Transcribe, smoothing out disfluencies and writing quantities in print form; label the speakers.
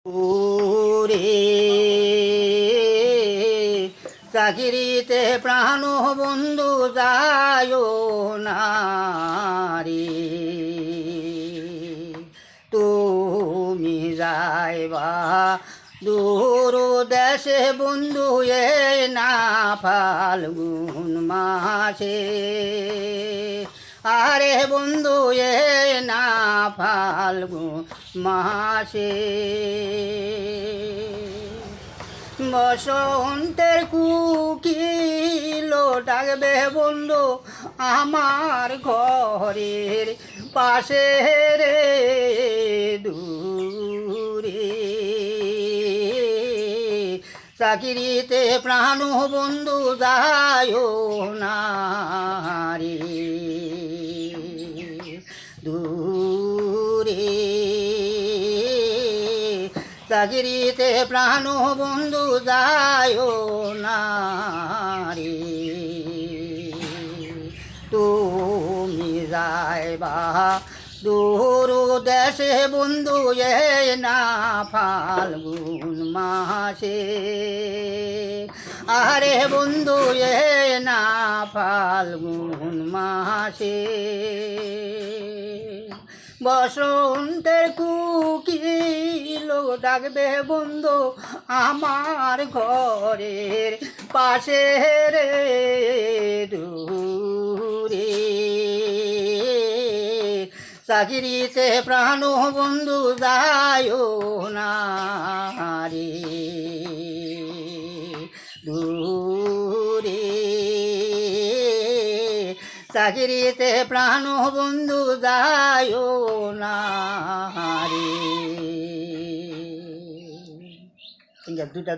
Speaker 1: ওরে চাকরিতে প্রাণ বন্ধু যায় না রে, তুমি যাইবা দূর দেশে বন্ধু এ না ফাল্গুন মাসে, আরে বন্ধু এ না ফাল্গুন মাসে। বসন্তের কুকিল ডাকবে বন্ধু আমার ঘরের পাশে রে, দূরে চাকরিতে প্রাণ বন্ধু যায় না রে, দূরে চাকরিতে প্রাণ বন্ধু যায় না রে, তুমি যাইবা দূর দেশে বন্ধু এ না ফাল্গুন মাসে, আরে বন্ধু এ না ফাল্গুন মাসে। বসন্তের কুকিল ডাকবে বন্ধু আমার ঘরের পাশে রে, দূরে চাকরিতে প্রাণ বন্ধু যায় না রে, দূরে চাকরিতে প্রাণ বন্ধু যায় না রে। দুটা